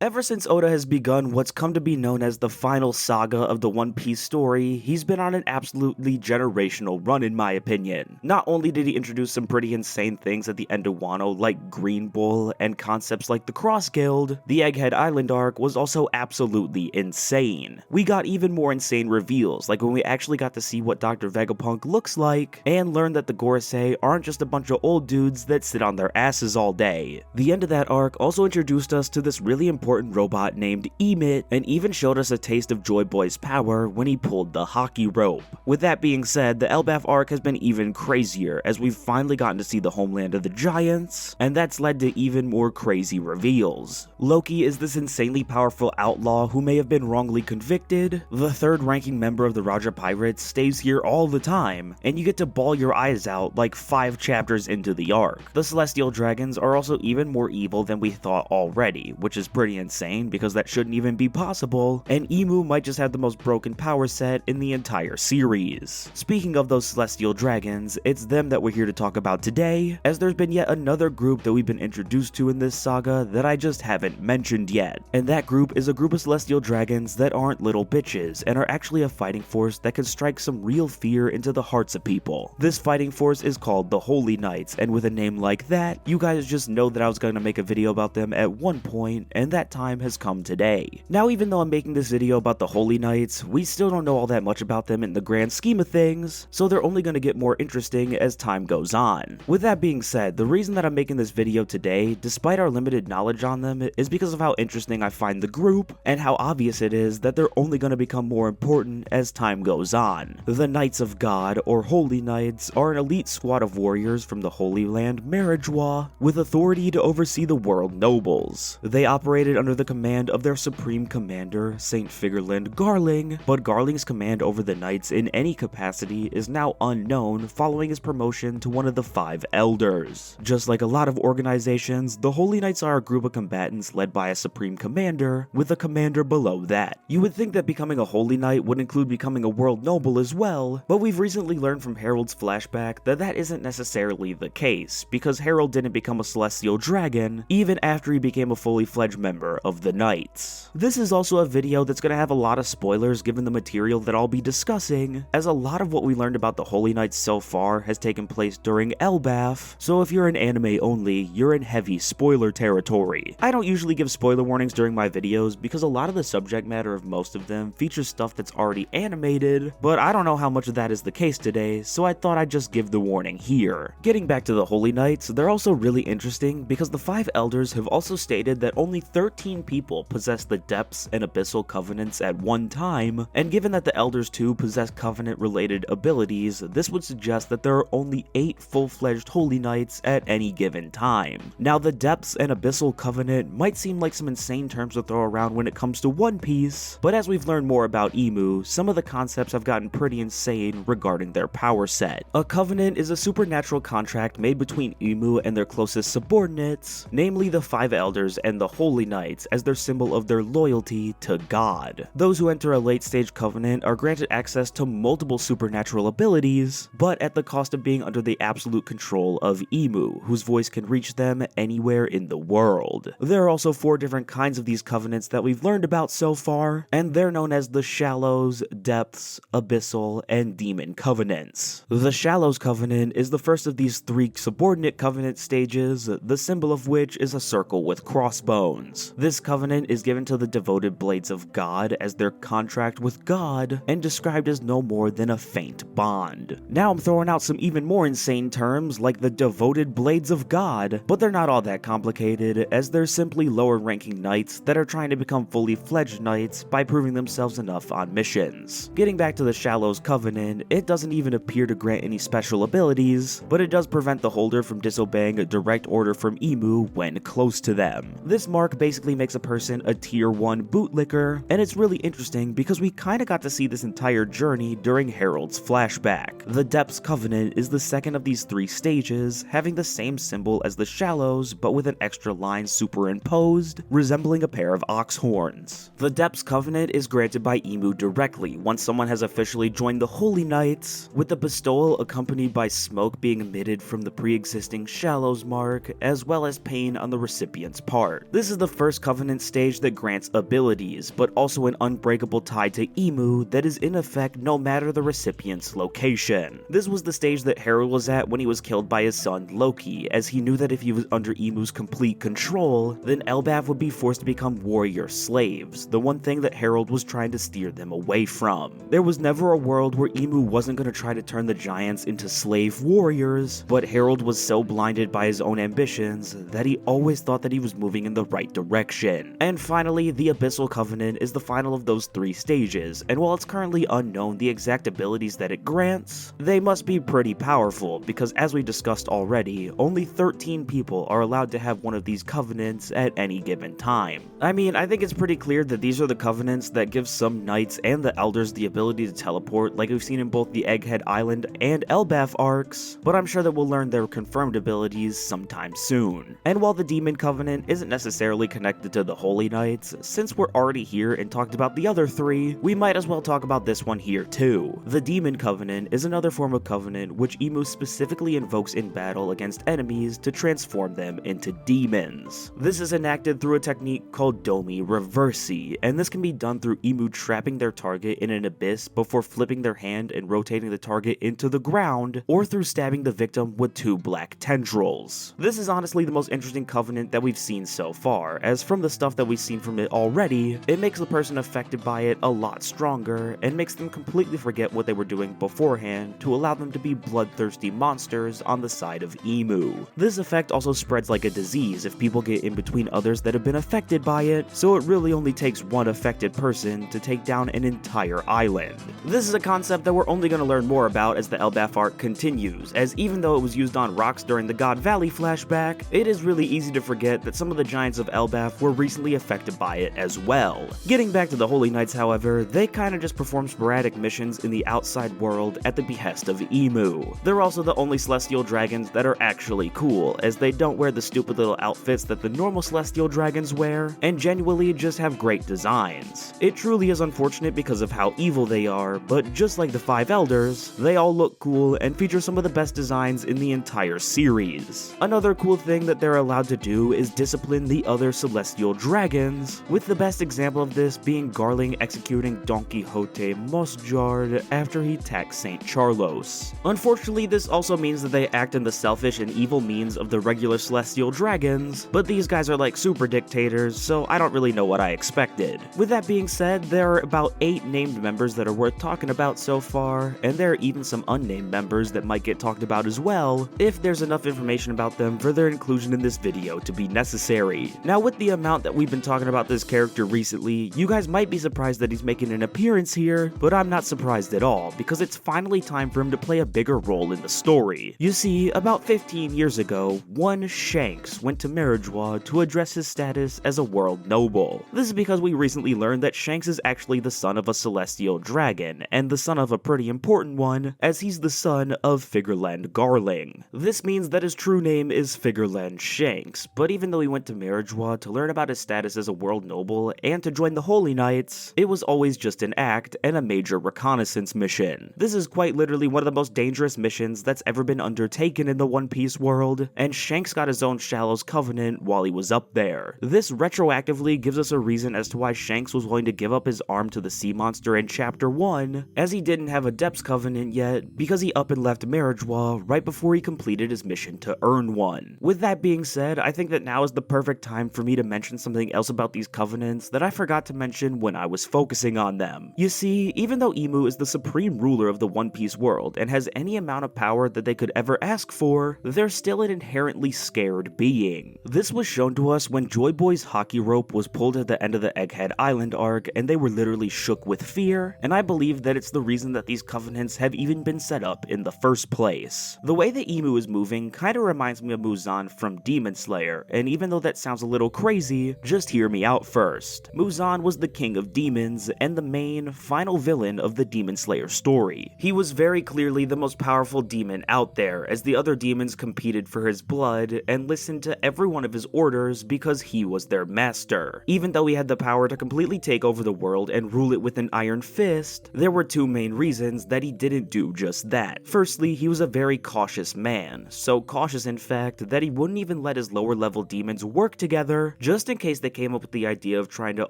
Ever since Oda has begun what's come to be known as the final saga of the One Piece story, he's been on an absolutely generational run in my opinion. Not only did he introduce some pretty insane things at the end of Wano like Green Bull and concepts like the Cross Guild, the Egghead Island arc was also absolutely insane. We got even more insane reveals, like when we actually got to see what Dr. Vegapunk looks like, and learned that the Gorosei aren't just a bunch of old dudes that sit on their asses all day. The end of that arc also introduced us to this really important robot named Emit, and even showed us a taste of Joy Boy's power when he pulled the hockey rope. With that being said, the Elbaf arc has been even crazier, as we've finally gotten to see the homeland of the giants, and that's led to even more crazy reveals. Loki is this insanely powerful outlaw who may have been wrongly convicted. The third-ranking member of the Raja Pirates stays here all the time, and you get to bawl your eyes out like 5 chapters into the arc. The Celestial Dragons are also even more evil than we thought already, which is pretty insane because that shouldn't even be possible, and Emu might just have the most broken power set in the entire series. Speaking of those Celestial Dragons, it's them that we're here to talk about today, as there's been yet another group that we've been introduced to in this saga that I just haven't mentioned yet. And that group is a group of Celestial Dragons that aren't little bitches, and are actually a fighting force that can strike some real fear into the hearts of people. This fighting force is called the Holy Knights, and with a name like that, you guys just know that I was going to make a video about them at one point, and that time has come today. Now, even though I'm making this video about the Holy Knights, we still don't know all that much about them in the grand scheme of things, so they're only going to get more interesting as time goes on. With that being said, the reason that I'm making this video today, despite our limited knowledge on them, is because of how interesting I find the group, and how obvious it is that they're only going to become more important as time goes on. The Knights of God, or Holy Knights, are an elite squad of warriors from the Holy Land Marajwa, with authority to oversee the world nobles. They operated under the command of their supreme commander, Saint Figarland Garling, but Garling's command over the Knights in any capacity is now unknown following his promotion to one of the 5 elders. Just like a lot of organizations, the Holy Knights are a group of combatants led by a supreme commander, with a commander below that. You would think that becoming a Holy Knight would include becoming a world noble as well, but we've recently learned from Harold's flashback that that isn't necessarily the case, because Harold didn't become a Celestial Dragon even after he became a fully fledged member of the Knights. This is also a video that's going to have a lot of spoilers given the material that I'll be discussing, as a lot of what we learned about the Holy Knights so far has taken place during Elbaf, so if you're an anime only, you're in heavy spoiler territory. I don't usually give spoiler warnings during my videos because a lot of the subject matter of most of them features stuff that's already animated, but I don't know how much of that is the case today, so I thought I'd just give the warning here. Getting back to the Holy Knights, they're also really interesting because the 5 elders have also stated that only 13 people possess the depths and abyssal covenants at one time, and given that the elders too possess covenant related abilities, this would suggest that there are only 8 full-fledged Holy Knights at any given time. Now, the depths and abyssal covenant might seem like some insane terms to throw around when it comes to One Piece, but as we've learned more about Emu, some of the concepts have gotten pretty insane regarding their power set. A covenant is a supernatural contract made between Emu and their closest subordinates, namely the 5 elders and the Holy Knights, as their symbol of their loyalty to God. Those who enter a late-stage covenant are granted access to multiple supernatural abilities, but at the cost of being under the absolute control of Emu, whose voice can reach them anywhere in the world. There are also 4 different kinds of these covenants that we've learned about so far, and they're known as the Shallows, Depths, Abyssal, and Demon Covenants. The Shallows Covenant is the first of these 3 subordinate covenant stages, the symbol of which is a circle with crossbones. This covenant is given to the devoted Blades of God as their contract with God, and described as no more than a faint bond. Now I'm throwing out some even more insane terms like the devoted Blades of God, but they're not all that complicated, as they're simply lower ranking knights that are trying to become fully fledged knights by proving themselves enough on missions. Getting back to the Shallows Covenant, it doesn't even appear to grant any special abilities, but it does prevent the holder from disobeying a direct order from Emu when close to them. This mark basically makes a person a tier 1 bootlicker, and it's really interesting because we kinda got to see this entire journey during Harold's flashback. The Depths Covenant is the second of these 3 stages, having the same symbol as the Shallows but with an extra line superimposed, resembling a pair of ox horns. The Depths Covenant is granted by Emu directly once someone has officially joined the Holy Knights, with the bestowal accompanied by smoke being emitted from the pre-existing Shallows mark, as well as pain on the recipient's part. This is the first first Covenant stage that grants abilities, but also an unbreakable tie to Emu that is in effect no matter the recipient's location. This was the stage that Harold was at when he was killed by his son Loki, as he knew that if he was under Emu's complete control, then Elbaf would be forced to become warrior slaves, the one thing that Harold was trying to steer them away from. There was never a world where Emu wasn't going to try to turn the giants into slave warriors, but Harold was so blinded by his own ambitions that he always thought that he was moving in the right direction. And finally, the Abyssal Covenant is the final of those 3 stages, and while it's currently unknown the exact abilities that it grants, they must be pretty powerful, because as we discussed already, only 13 people are allowed to have one of these covenants at any given time. I mean, I think it's pretty clear that these are the covenants that give some knights and the elders the ability to teleport, like we've seen in both the Egghead Island and Elbaf arcs, but I'm sure that we'll learn their confirmed abilities sometime soon. And while the Demon Covenant isn't necessarily connected to the Holy Knights, since we're already here and talked about the other 3, we might as well talk about this one here too. The Demon Covenant is another form of covenant which Emu specifically invokes in battle against enemies to transform them into demons. This is enacted through a technique called Domi Reversi, and this can be done through Emu trapping their target in an abyss before flipping their hand and rotating the target into the ground, or through stabbing the victim with 2 black tendrils. This is honestly the most interesting covenant that we've seen so far, as from the stuff that we've seen from it already, it makes the person affected by it a lot stronger, and makes them completely forget what they were doing beforehand to allow them to be bloodthirsty monsters on the side of Emu. This effect also spreads like a disease if people get in between others that have been affected by it, so it really only takes one affected person to take down an entire island. This is a concept that we're only going to learn more about as the Elbaf arc continues, as even though it was used on rocks during the God Valley flashback, it is really easy to forget that some of the giants of Elbaf were recently affected by it as well. Getting back to the Holy Knights, however, they kinda just perform sporadic missions in the outside world at the behest of Emu. They're also the only celestial dragons that are actually cool, as they don't wear the stupid little outfits that the normal celestial dragons wear, and genuinely just have great designs. It truly is unfortunate because of how evil they are, but just like the 5 elders, they all look cool and feature some of the best designs in the entire series. Another cool thing that they're allowed to do is discipline the other celestial dragons, with the best example of this being Garling executing Don Quixote Mosjard after he attacked St. Charlos. Unfortunately, this also means that they act in the selfish and evil means of the regular celestial dragons, but these guys are like super dictators, so I don't really know what I expected. With that being said, there are about 8 named members that are worth talking about so far, and there are even some unnamed members that might get talked about as well, if there's enough information about them for their inclusion in this video to be necessary. Now, with the amount that we've been talking about this character recently, you guys might be surprised that he's making an appearance here, but I'm not surprised at all, because it's finally time for him to play a bigger role in the story. You see, about 15 years ago, one Shanks went to Merijois to address his status as a world noble. This is because we recently learned that Shanks is actually the son of a celestial dragon, and the son of a pretty important one, as he's the son of Figarland Garling. This means that his true name is Figarland Shanks, but even though he went to Merijois to learn about his status as a world noble and to join the Holy Knights, it was always just an act and a major reconnaissance mission. This is quite literally one of the most dangerous missions that's ever been undertaken in the One Piece world, and Shanks got his own Shallows Covenant while he was up there. This retroactively gives us a reason as to why Shanks was willing to give up his arm to the sea monster in Chapter 1, as he didn't have a Depths Covenant yet, because he up and left Merijois right before he completed his mission to earn one. With that being said, I think that now is the perfect time for me to mention something else about these covenants that I forgot to mention when I was focusing on them. You see, even though Emu is the supreme ruler of the One Piece world and has any amount of power that they could ever ask for, they're still an inherently scared being. This was shown to us when Joy Boy's hockey rope was pulled at the end of the Egghead Island arc, and they were literally shook with fear, and I believe that it's the reason that these covenants have even been set up in the first place. The way that Emu is moving kinda reminds me of Muzan from Demon Slayer, and even though that sounds a little crazy, just hear me out first. Muzan was the king of demons and the main, final villain of the Demon Slayer story. He was very clearly the most powerful demon out there, as the other demons competed for his blood and listened to every one of his orders because he was their master. Even though he had the power to completely take over the world and rule it with an iron fist, there were 2 main reasons that he didn't do just that. Firstly, he was a very cautious man, so cautious in fact that he wouldn't even let his lower level demons work together before, just in case they came up with the idea of trying to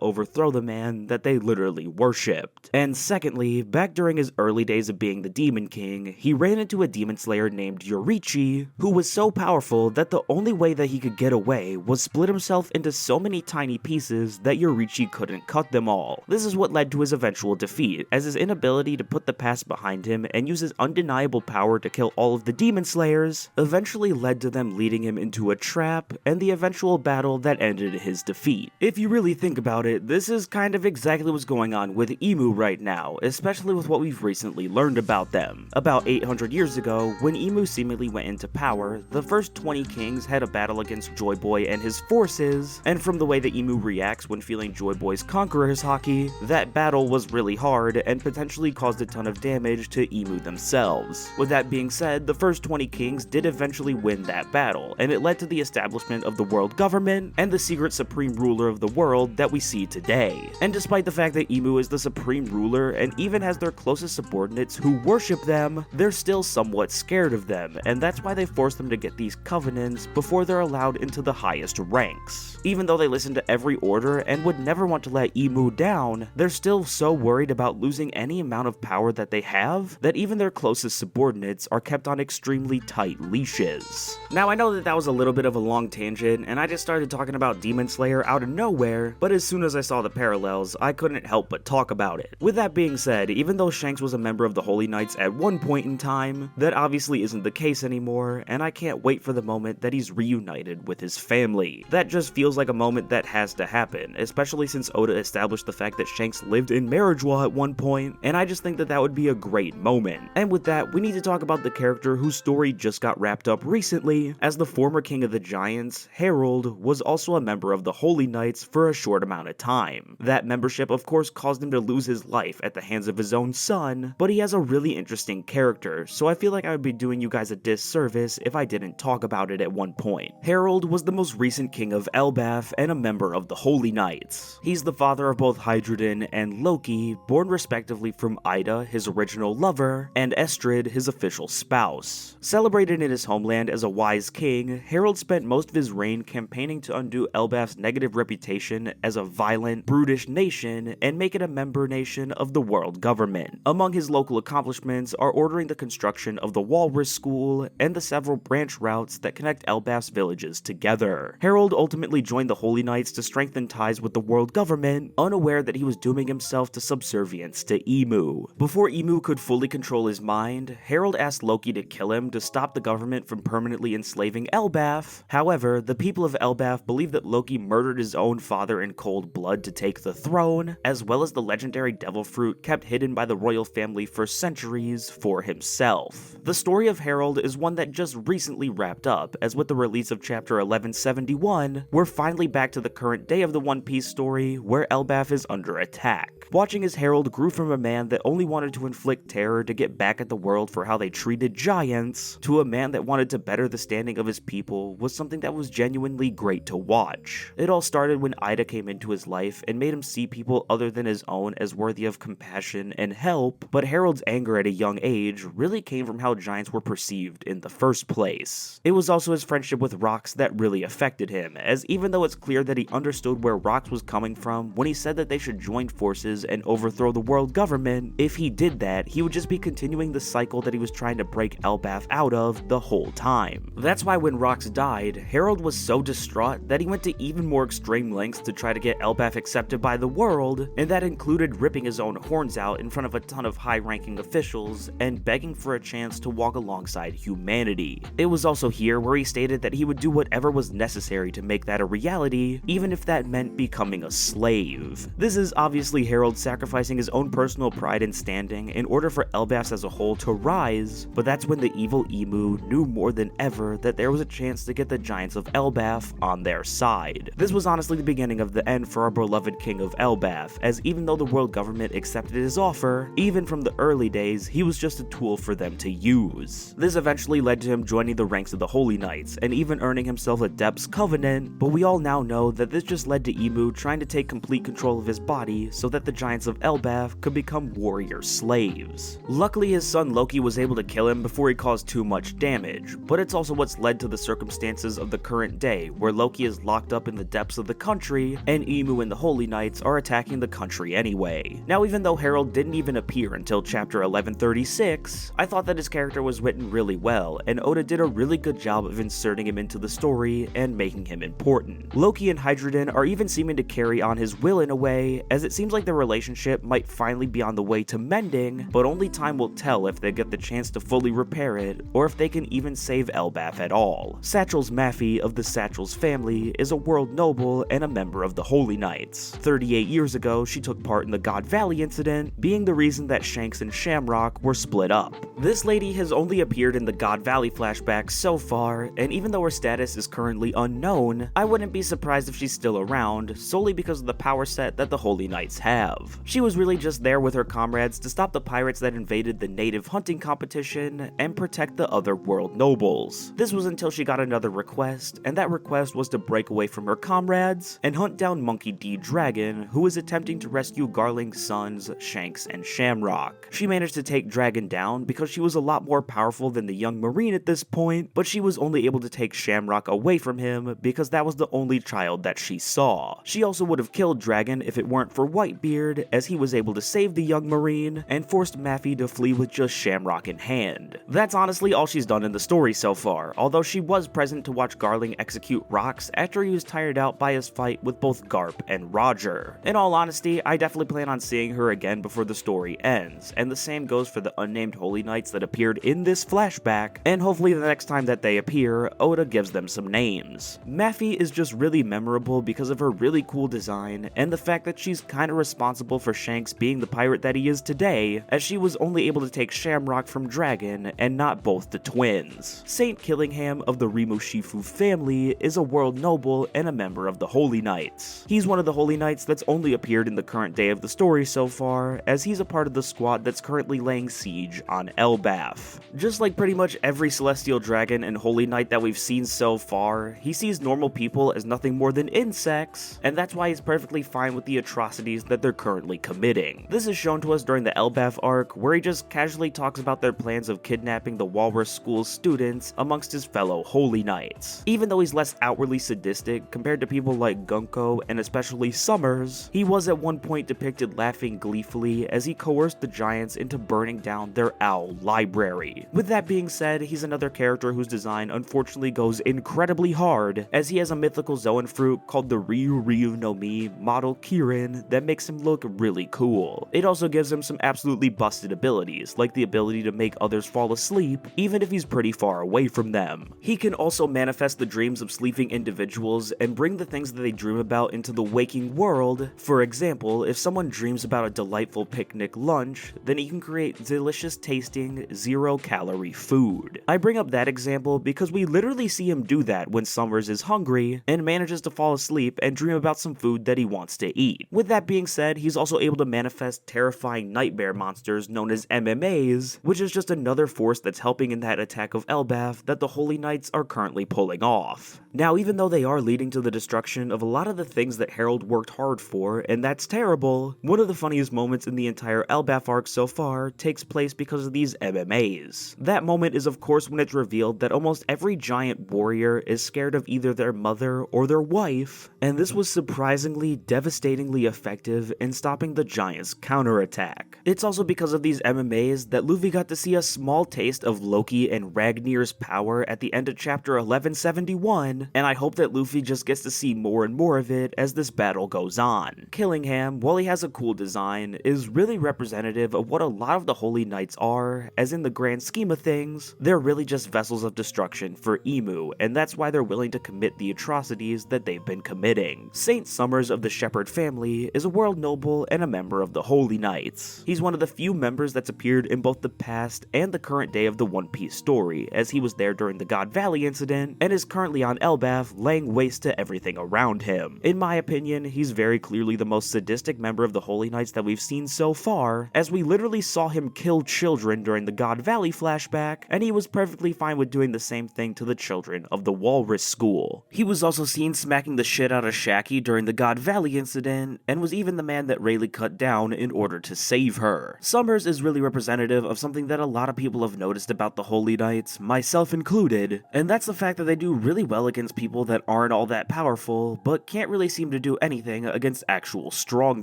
overthrow the man that they literally worshipped. And secondly, back during his early days of being the Demon King, he ran into a demon slayer named Yorichi, who was so powerful that the only way that he could get away was split himself into so many tiny pieces that Yorichi couldn't cut them all. This is what led to his eventual defeat, as his inability to put the past behind him and use his undeniable power to kill all of the demon slayers eventually led to them leading him into a trap and the eventual battle that ended his defeat. If you really think about it, this is kind of exactly what's going on with Emu right now, especially with what we've recently learned about them. About 800 years ago, when Emu seemingly went into power, the first 20 kings had a battle against Joy Boy and his forces, and from the way that Emu reacts when feeling Joy Boy's conqueror's haki, that battle was really hard and potentially caused a ton of damage to Emu themselves. With that being said, the first 20 kings did eventually win that battle, and it led to the establishment of the world government and the secret supreme ruler of the world that we see today. And despite the fact that Emu is the supreme ruler and even has their closest subordinates who worship them, they're still somewhat scared of them, and that's why they force them to get these covenants before they're allowed into the highest ranks. Even though they listen to every order and would never want to let Emu down, they're still so worried about losing any amount of power that they have that even their closest subordinates are kept on extremely tight leashes. Now I know that that was a little bit of a long tangent and I just started talking about Demon Slayer out of nowhere, but as soon as I saw the parallels, I couldn't help but talk about it. With that being said, even though Shanks was a member of the Holy Knights at one point in time, that obviously isn't the case anymore, and I can't wait for the moment that he's reunited with his family. That just feels like a moment that has to happen, especially since Oda established the fact that Shanks lived in Marriagewell at one point, and I just think that that would be a great moment. And with that, we need to talk about the character whose story just got wrapped up recently, as the former king of the Giants, Harold, was also a member of the Holy Knights for a short amount of time. That membership of course caused him to lose his life at the hands of his own son, but he has a really interesting character, so I feel like I would be doing you guys a disservice if I didn't talk about it at one point. Harold was the most recent king of Elbaf and a member of the Holy Knights. He's the father of both Hydrodin and Loki, born respectively from Ida, his original lover, and Estrid, his official spouse. Celebrated in his homeland as a wise king, Harold spent most of his reign campaigning to undo Elbaf's negative reputation as a violent, brutish nation and make it a member nation of the world government. Among his local accomplishments are ordering the construction of the Walrus School and the several branch routes that connect Elbaf's villages together. Harold ultimately joined the Holy Knights to strengthen ties with the world government, unaware that he was dooming himself to subservience to Emu. Before Emu could fully control his mind, Harold asked Loki to kill him to stop the government from permanently enslaving Elbaf. However, the people of Elbaf believe that Loki murdered his own father in cold blood to take the throne, as well as the legendary devil fruit kept hidden by the royal family for centuries for himself. The story of Harold is one that just recently wrapped up, as with the release of chapter 1171, we're finally back to the current day of the One Piece story, where Elbaf is under attack. Watching as Harold grew from a man that only wanted to inflict terror to get back at the world for how they treated giants, to a man that wanted to better the standing of his people was something that was genuinely great to watch. It all started when Ida came into his life and made him see people other than his own as worthy of compassion and help, but Harold's anger at a young age really came from how giants were perceived in the first place. It was also his friendship with Rox that really affected him, as even though it's clear that he understood where Rox was coming from when he said that they should join forces and overthrow the world government, if he did that, he would just be continuing the cycle that he was trying to break Elbaf out of the whole time. That's why when Rox died, Harold was so distraught that he went to even more extreme lengths to try to get Elbaf accepted by the world, and that included ripping his own horns out in front of a ton of high-ranking officials and begging for a chance to walk alongside humanity. It was also here where he stated that he would do whatever was necessary to make that a reality, even if that meant becoming a slave. This is obviously Harold sacrificing his own personal pride and standing in order for Elbaf as a whole to rise, but that's when the evil Emu knew more than ever that there was a chance to get the giants of Elbaf on their side. This was honestly the beginning of the end for our beloved king of Elbaf, as even though the world government accepted his offer, even from the early days, he was just a tool for them to use. This eventually led to him joining the ranks of the Holy Knights, and even earning himself a Depth's Covenant, but we all now know that this just led to Emu trying to take complete control of his body so that the giants of Elbaf could become warrior slaves. Luckily, his son Loki was able to kill him before he caused too much damage, but it's also what's led to the circumstances of the current day, where Loki has lost locked up in the depths of the country, and Emu and the Holy Knights are attacking the country anyway. Now, even though Harold didn't even appear until chapter 1136, I thought that his character was written really well, and Oda did a really good job of inserting him into the story and making him important. Loki and Hydroden are even seeming to carry on his will in a way, as it seems like their relationship might finally be on the way to mending, but only time will tell if they get the chance to fully repair it, or if they can even save Elbaf at all. Satchel's Mafi of the Satchel's family is a world noble and a member of the Holy Knights. 38 years ago, she took part in the God Valley incident, being the reason that Shanks and Shamrock were split up. This lady has only appeared in the God Valley flashbacks so far, and even though her status is currently unknown, I wouldn't be surprised if she's still around, solely because of the power set that the Holy Knights have. She was really just there with her comrades to stop the pirates that invaded the native hunting competition and protect the other world nobles. This was until she got another request, and that request was to break away from her comrades and hunt down Monkey D. Dragon, who was attempting to rescue Garling's sons, Shanks and Shamrock. She managed to take Dragon down because she was a lot more powerful than the young Marine at this point, but she was only able to take Shamrock away from him because that was the only child that she saw. She also would have killed Dragon if it weren't for Whitebeard, as he was able to save the young Marine and forced Mafi to flee with just Shamrock in hand. That's honestly all she's done in the story so far, although she was present to watch Garling execute Rocks after he was tired out by his fight with both Garp and Roger. In all honesty, I definitely plan on seeing her again before the story ends, and the same goes for the unnamed Holy Knights that appeared in this flashback, and hopefully the next time that they appear, Oda gives them some names. Mafi is just really memorable because of her really cool design, and the fact that she's kinda responsible for Shanks being the pirate that he is today, as she was only able to take Shamrock from Dragon, and not both the twins. Saint Killingham of the Rimoshifu family is a world noble and a member of the Holy Knights. He's one of the Holy Knights that's only appeared in the current day of the story so far, as he's a part of the squad that's currently laying siege on Elbaf. Just like pretty much every Celestial Dragon and Holy Knight that we've seen so far, he sees normal people as nothing more than insects, and that's why he's perfectly fine with the atrocities that they're currently committing. This is shown to us during the Elbaf arc, where he just casually talks about their plans of kidnapping the Walrus School's students amongst his fellow Holy Knights. Even though he's less outwardly sadistic compared to people like Gunko and especially Summers, he was at one point depicted laughing gleefully as he coerced the giants into burning down their owl library. With that being said, he's another character whose design unfortunately goes incredibly hard, as he has a mythical Zoan fruit called the Ryu no Mi model Kirin that makes him look really cool. It also gives him some absolutely busted abilities, like the ability to make others fall asleep, even if he's pretty far away from them. He can also manifest the dreams of sleeping individuals and bring the things that they dream about into the waking world. For example, if someone dreams about a delightful picnic lunch, then he can create delicious tasting, zero-calorie food. I bring up that example because we literally see him do that when Summers is hungry and manages to fall asleep and dream about some food that he wants to eat. With that being said, he's also able to manifest terrifying nightmare monsters known as MMAs, which is just another force that's helping in that attack of Elbaf that the Holy Knights are currently pulling off. Now, even though they are leading to the destruction of a lot of the things that Harold worked hard for, and that's terrible, one of the funniest moments in the entire Elbaf arc so far takes place because of these MMAs. That moment is of course when it's revealed that almost every giant warrior is scared of either their mother or their wife, and this was surprisingly devastatingly effective in stopping the giants' counterattack. It's also because of these MMAs that Luffy got to see a small taste of Loki and Ragnir's power at the end of chapter 1171, and I hope that Luffy just gets to see more and more of it as this battle goes on. Killingham, while he has a cool design, is really representative of what a lot of the Holy Knights are, as in the grand scheme of things, they're really just vessels of destruction for Emu, and that's why they're willing to commit the atrocities that they've been committing. Saint Summers of the Shepherd family is a world noble and a member of the Holy Knights. He's one of the few members that's appeared in both the past and the current day of the One Piece story, as he was there during the God Valley incident and is currently on Elbaf laying waste to everything around him. In my opinion, he's very clearly the most sadistic member of the Holy Knights that we've seen so far, as we literally saw him kill children during the God Valley flashback, and he was perfectly fine with doing the same thing to the children of the Walrus School. He was also seen smacking the shit out of Shaki during the God Valley incident, and was even the man that Rayleigh cut down in order to save her. Summers is really representative of something that a lot of people have noticed about the Holy Knights, myself included, and that's the fact that they do really well against people that aren't aren't all that powerful, but can't really seem to do anything against actual strong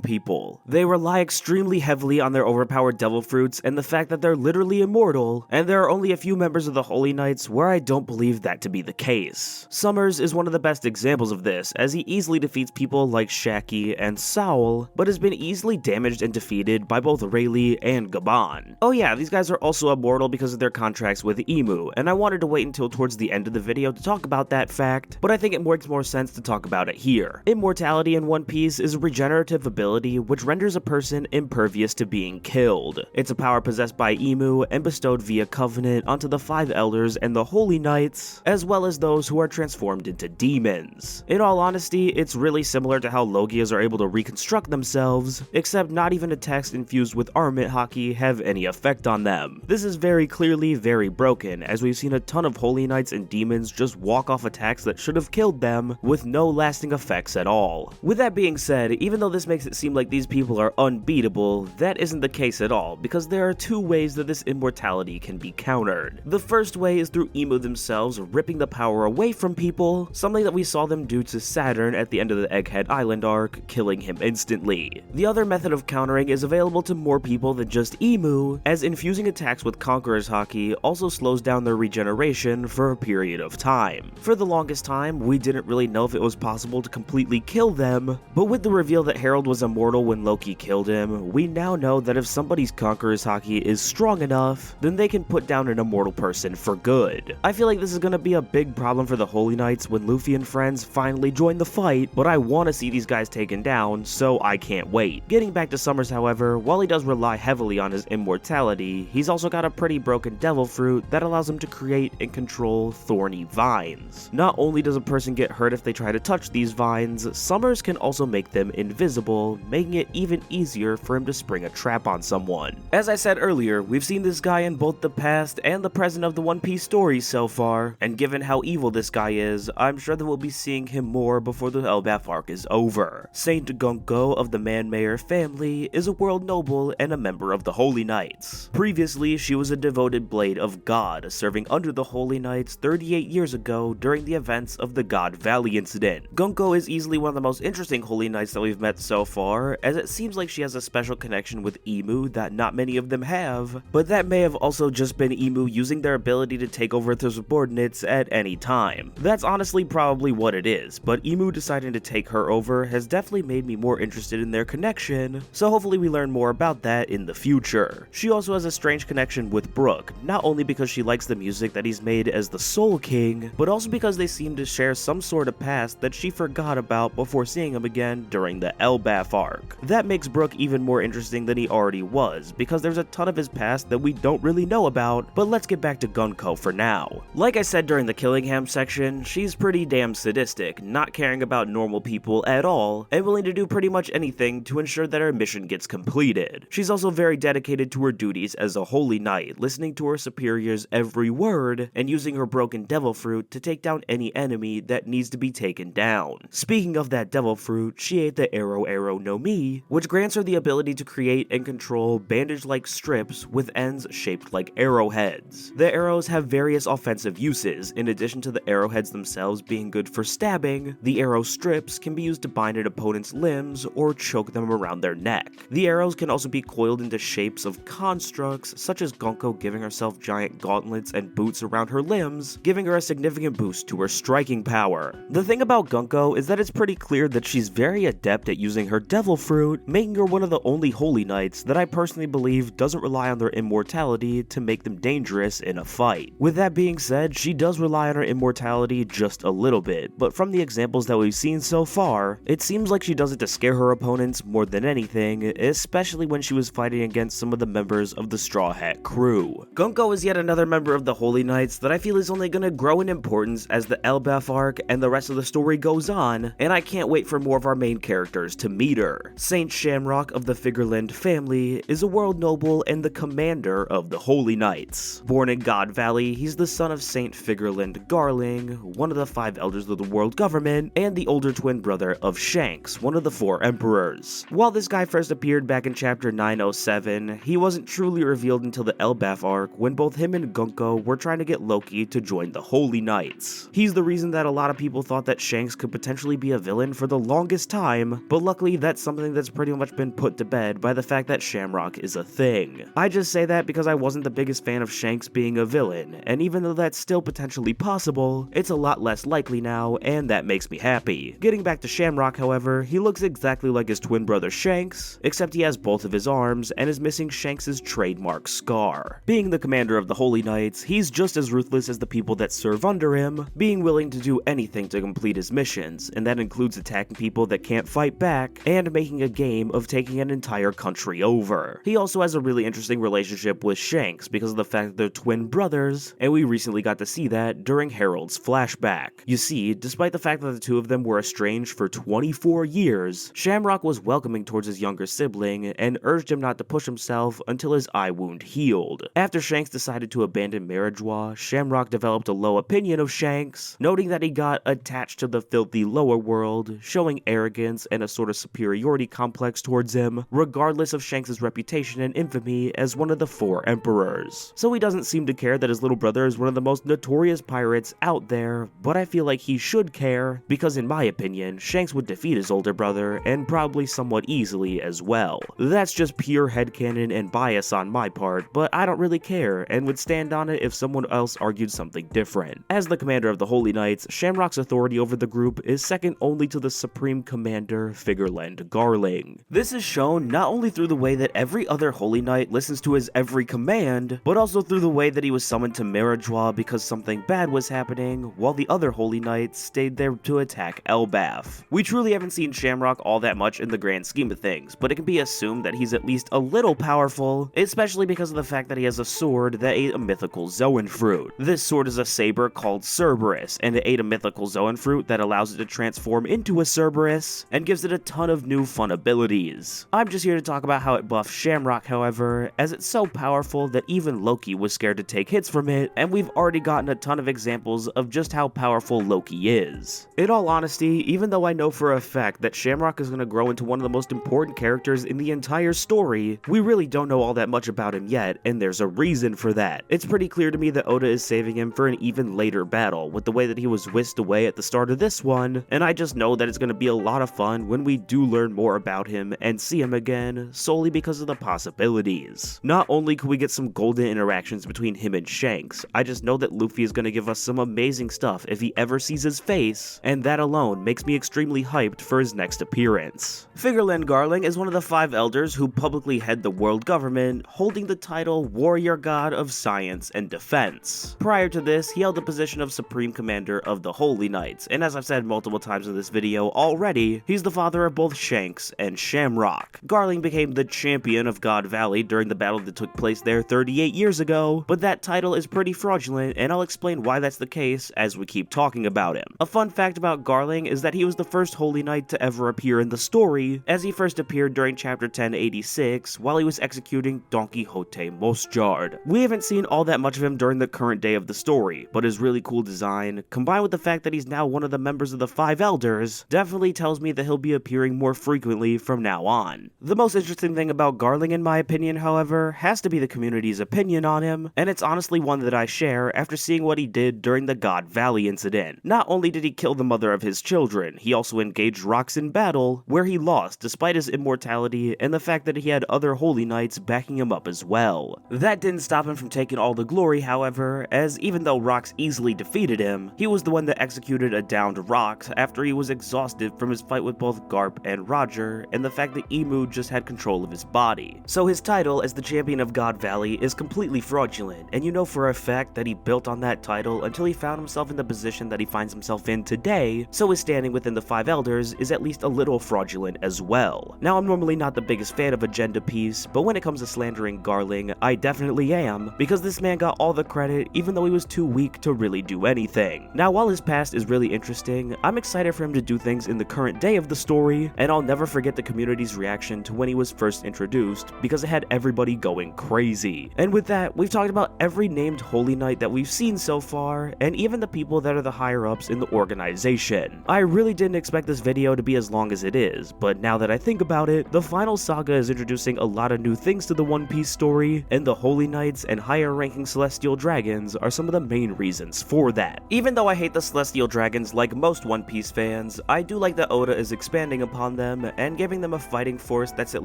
people. They rely extremely heavily on their overpowered devil fruits and the fact that they're literally immortal, and there are only a few members of the Holy Knights where I don't believe that to be the case. Summers is one of the best examples of this, as he easily defeats people like Shaki and Saul, but has been easily damaged and defeated by both Rayleigh and Gaban. Oh yeah, these guys are also immortal because of their contracts with Emu, and I wanted to wait until towards the end of the video to talk about that fact, but I think it makes more sense to talk about it here. Immortality in One Piece is a regenerative ability which renders a person impervious to being killed. It's a power possessed by Emu and bestowed via covenant onto the 5 elders and the Holy Knights, as well as those who are transformed into demons. In all honesty, it's really similar to how Logias are able to reconstruct themselves, except not even attacks infused with armament haki have any effect on them. This is very clearly very broken, as we've seen a ton of Holy Knights and demons just walk off attacks that should have killed them with no lasting effects at all. With that being said, even though this makes it seem like these people are unbeatable, that isn't the case at all, because there are 2 ways that this immortality can be countered. The first way is through Emu themselves ripping the power away from people, something that we saw them do to Saturn at the end of the Egghead Island arc, killing him instantly. The other method of countering is available to more people than just Emu, as infusing attacks with Conqueror's Haki also slows down their regeneration for a period of time. For the longest time, we didn't really know if it was possible to completely kill them, but with the reveal that Harold was immortal when Loki killed him, we now know that if somebody's Conqueror's Haki is strong enough, then they can put down an immortal person for good. I feel like this is going to be a big problem for the Holy Knights when Luffy and friends finally join the fight, but I want to see these guys taken down, so I can't wait. Getting back to Summers, however, while he does rely heavily on his immortality, he's also got a pretty broken devil fruit that allows him to create and control thorny vines. Not only does a person get hurt if they try to touch these vines, Summers can also make them invisible, making it even easier for him to spring a trap on someone. As I said earlier, we've seen this guy in both the past and the present of the One Piece stories so far, and given how evil this guy is, I'm sure that we'll be seeing him more before the Elbaf arc is over. Saint Gunko of the Man-Mayer family is a world noble and a member of the Holy Knights. Previously, she was a devoted blade of God, serving under the Holy Knights 38 years ago during the events of the God Valley incident. Gunko is easily one of the most interesting Holy Knights that we've met so far, as it seems like she has a special connection with Emu that not many of them have, but that may have also just been Emu using their ability to take over their subordinates at any time. That's honestly probably what it is, but Emu deciding to take her over has definitely made me more interested in their connection, so hopefully we learn more about that in the future. She also has a strange connection with Brook, not only because she likes the music that he's made as the Soul King, but also because they seem to share some sort of past that she forgot about before seeing him again during the Elbaf arc. That makes Brook even more interesting than he already was, because there's a ton of his past that we don't really know about, but let's get back to Gunko for now. Like I said during the Killingham section, she's pretty damn sadistic, not caring about normal people at all, and willing to do pretty much anything to ensure that her mission gets completed. She's also very dedicated to her duties as a Holy Knight, listening to her superiors' every word, and using her broken devil fruit to take down any enemy that needs to be taken down. Speaking of that devil fruit, she ate the Arrow no Mi, which grants her the ability to create and control bandage-like strips with ends shaped like arrowheads. The arrows have various offensive uses. In addition to the arrowheads themselves being good for stabbing, the arrow strips can be used to bind an opponent's limbs or choke them around their neck. The arrows can also be coiled into shapes of constructs, such as Gunko giving herself giant gauntlets and boots around her limbs, giving her a significant boost to her striking power. The thing about Gunko is that it's pretty clear that she's very adept at using her devil fruit, making her one of the only Holy Knights that I personally believe doesn't rely on their immortality to make them dangerous in a fight. With that being said, she does rely on her immortality just a little bit, but from the examples that we've seen so far, it seems like she does it to scare her opponents more than anything, especially when she was fighting against some of the members of the Straw Hat crew. Gunko is yet another member of the Holy Knights that I feel is only going to grow in importance as the Elbaf arc and the rest of the story goes on, and I can't wait for more of our main characters to meet her. Saint Shamrock of the Figarland family is a world noble and the commander of the Holy Knights. Born in God Valley, he's the son of Saint Figarland Garling, one of the 5 elders of the world government, and the older twin brother of Shanks, one of the 4 emperors. While this guy first appeared back in chapter 907, he wasn't truly revealed until the Elbaf arc when both him and Gunko were trying to get Loki to join the Holy Knights. He's the reason that a lot of people thought that Shanks could potentially be a villain for the longest time, but luckily that's something that's pretty much been put to bed by the fact that Shamrock is a thing. I just say that because I wasn't the biggest fan of Shanks being a villain, and even though that's still potentially possible, it's a lot less likely now, and that makes me happy. Getting back to Shamrock, however, he looks exactly like his twin brother Shanks, except he has both of his arms and is missing Shanks' trademark scar. Being the commander of the Holy Knights, he's just as ruthless as the people that serve under him, being willing to do anything to complete his missions, and that includes attacking people that can't fight back, and making a game of taking an entire country over. He also has a really interesting relationship with Shanks because of the fact that they're twin brothers, and we recently got to see that during Harold's flashback. You see, despite the fact that the two of them were estranged for 24 years, Shamrock was welcoming towards his younger sibling and urged him not to push himself until his eye wound healed. After Shanks decided to abandon Marriageois, Shamrock developed a low opinion of Shanks, noting that he got attached to the filthy lower world, showing arrogance and a sort of superiority complex towards him, regardless of Shanks' reputation and infamy as one of the 4 emperors. So he doesn't seem to care that his little brother is one of the most notorious pirates out there, but I feel like he should care, because in my opinion, Shanks would defeat his older brother, and probably somewhat easily as well. That's just pure headcanon and bias on my part, but I don't really care, and would stand on it if someone else argued something different. As the commander of the Holy Knights, Shamrock's authority over the group is second only to the Supreme Commander, Figarland Garling. This is shown not only through the way that every other Holy Knight listens to his every command, but also through the way that he was summoned to Marriageois because something bad was happening, while the other Holy Knights stayed there to attack Elbaf. We truly haven't seen Shamrock all that much in the grand scheme of things, but it can be assumed that he's at least a little powerful, especially because of the fact that he has a sword that ate a mythical Zoan fruit. This sword is a saber called Cerberus, and it ate a mythical Zoan fruit that allows it to transform into a Cerberus, and gives it a ton of new fun abilities. I'm just here to talk about how it buffs Shamrock, however, as it's so powerful that even Loki was scared to take hits from it, and we've already gotten a ton of examples of just how powerful Loki is. In all honesty, even though I know for a fact that Shamrock is going to grow into one of the most important characters in the entire story, we really don't know all that much about him yet, and there's a reason for that. It's pretty clear to me that Oda is saving him for an even later battle, with the way that he was whisked away at the start of this one, and I just know that it's going to be a lot of fun when we do learn more about him and see him again, solely because of the possibilities. Not only could we get some golden interactions between him and Shanks, I just know that Luffy is going to give us some amazing stuff if he ever sees his face, and that alone makes me extremely hyped for his next appearance. Figarland Garling is one of the 5 elders who publicly head the world government, holding the title Warrior God of Science and Defense. Prior to this, he held the position of Supreme Commander of the Holy Knights, and as I've said multiple times in this video already, he's the father of both Shanks and Shamrock. Garling became the champion of God Valley during the battle that took place there 38 years ago, but that title is pretty fraudulent, and I'll explain why that's the case as we keep talking about him. A fun fact about Garling is that he was the first Holy Knight to ever appear in the story, as he first appeared during chapter 1086 while he was executing Don Quixote Mostjard. We haven't seen all that much of him during the current day of the story, but his really cool design, combined with the fact that he's now one of the members of the 5 elders, definitely tells me that he'll be appearing more frequently from now on. The most interesting thing about Garling, in my opinion, however, has to be the community's opinion on him, and it's honestly one that I share after seeing what he did during the God Valley incident. Not only did he kill the mother of his children, he also engaged Rox in battle, where he lost despite his immortality and the fact that he had other Holy Knights backing him up as well. That didn't stop him from taking all the glory, however, as even though Rox easily defeated him, he was the one that executed a downed Rox after he was exhausted from his fight with both Garp and Roger, and the fact that Emu just had control of his body. So his title as the champion of God Valley is completely fraudulent, and you know for a fact that he built on that title until he found himself in the position that he finds himself in today, so his standing within the 5 elders is at least a little fraudulent as well. Now, I'm normally not the biggest fan of agenda piece, but when it comes to slandering Garling, I definitely am, because this man got all the credit even though he was too weak to really do anything. Now, while his past is really interesting, I'm excited for him to do things in the current day of the story, and I'll never forget the community's reaction to when he was first introduced, because it had everybody going crazy. And with that, we've talked about every named Holy Knight that we've seen so far, and even the people that are the higher ups in the organization. I really didn't expect this video to be as long as it is, but now that I think about it, the final saga is introducing a lot of new things to the One Piece story, and the Holy Knights and higher ranking celestial dragons are some of the main reasons for that. Even though I hate the celestial celestial dragons, like most One Piece fans, I do like that Oda is expanding upon them and giving them a fighting force that's at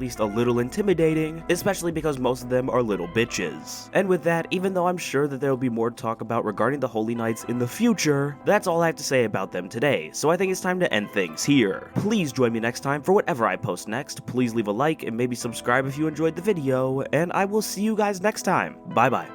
least a little intimidating, especially because most of them are little bitches. And with that, even though I'm sure that there will be more to talk about regarding the Holy Knights in the future, that's all I have to say about them today, so I think it's time to end things here. Please join me next time for whatever I post next, please leave a like and maybe subscribe if you enjoyed the video, and I will see you guys next time. Bye bye.